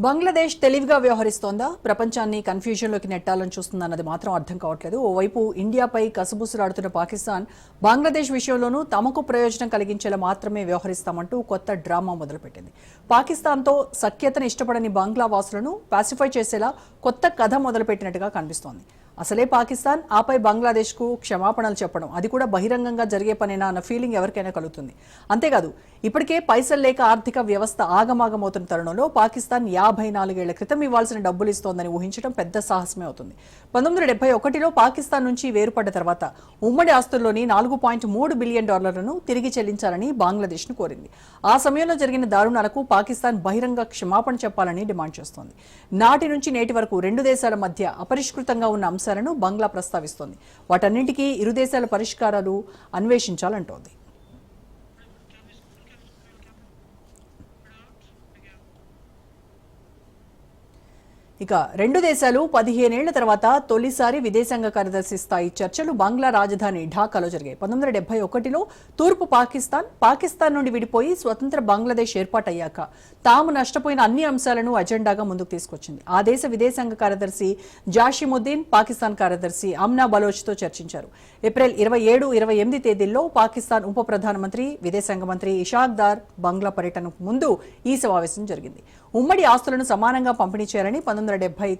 బంగ్లాదేశ్ తెలివిగా వ్యవహరిస్తోందా, ప్రపంచాన్ని కన్ఫ్యూజన్లోకి నెట్టాలని చూస్తుందన్నది మాత్రం అర్థం కావట్లేదు. ఓవైపు ఇండియాపై కసుబుసులాడుతున్న పాకిస్తాన్ బంగ్లాదేశ్ విషయంలోనూ తమకు ప్రయోజనం కలిగించేలా మాత్రమే వ్యవహరిస్తామంటూ కొత్త డ్రామా మొదలుపెట్టింది. పాకిస్తాన్తో సఖ్యతను ఇష్టపడని బంగ్లా వాసులను పాసిఫై చేసేలా కొత్త కథ మొదలుపెట్టినట్టుగా కనిపిస్తోంది. అసలే పాకిస్తాన్, ఆపై బంగ్లాదేశ్కు క్షమాపణలు చెప్పడం, అది కూడా బహిరంగంగా జరిగే పనేనా అన్న ఫీలింగ్ ఎవరికైనా కలుగుతుంది. అంతేకాదు, ఇప్పటికే పైసలు లేక ఆర్థిక వ్యవస్థ ఆగమాగమవుతున్న తరుణంలో పాకిస్తాన్ 54 ఏళ్ల క్రితం ఇవ్వాల్సిన డబ్బులు ఇస్తోందని ఊహించడం పెద్ద సాహసమే అవుతుంది. 1971లో పాకిస్తాన్ నుంచి వేరుపడ్డ తర్వాత ఉమ్మడి ఆస్తుల్లోని $4.3 బిలియన్ తిరిగి చెల్లించాలని బంగ్లాదేశ్ను కోరింది. ఆ సమయంలో జరిగిన దారుణాలకు పాకిస్తాన్ బహిరంగ క్షమాపణ చెప్పాలని డిమాండ్ చేస్తోంది. నాటి నుంచి నేటి వరకు రెండు దేశాల మధ్య అపరిష్కృతంగా ఉన్న అంశాలను బంగ్లా ప్రస్తావిస్తోంది. వాటన్నింటికీ ఇరు దేశాల పరిష్కారాలు అన్వేషించాలంటోంది. ఇక రెండు దేశాలు 15 ఏళ్ల తర్వాత తొలిసారి విదేశాంగ కార్యదర్శి స్థాయి చర్చలు బంగ్లా రాజధాని ఢాకాలో జరిగాయి. 1971లో తూర్పు పాకిస్తాన్ నుండి విడిపోయి స్వతంత్ర బంగ్లాదేశ్ ఏర్పాటయ్యాక తాము నష్టపోయిన అన్ని అంశాలను అజెండాగా ముందుకు తీసుకొచ్చింది. ఆ దేశ విదేశాంగ కార్యదర్శి జాషిముద్దీన్ పాకిస్తాన్ కార్యదర్శి అమ్నా బలోచ్తో చర్చించారు. ఏప్రిల్ 27, 28 తేదీల్లో పాకిస్తాన్ ఉప ప్రధానమంత్రి, విదేశాంగ మంత్రి ఇషాక్ దార్ బంగ్లా పర్యటనకు ముందు ఈ సమావేశం జరిగింది. ఉమ్మడి ఆస్తులను సమానంగా పంపిణీ చేయాలని, 1970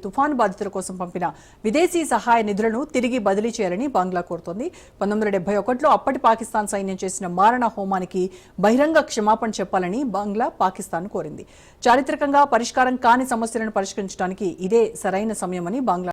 తుఫాను బాధితుల కోసం పంపిన విదేశీ సహాయ నిధులను తిరిగి బదిలీ చేయాలని బంగ్లా కోరుతోంది. 1971లో అప్పటి పాకిస్తాన్ సైన్యం చేసిన మారణ హోమానికి బహిరంగ క్షమాపణ చెప్పాలని బంగ్లా పాకిస్తాన్ కోరింది. చారిత్రకంగా పరిష్కారం కాని సమస్యలను పరిష్కరించడానికి ఇదే సరైన సమయమని బంగ్లా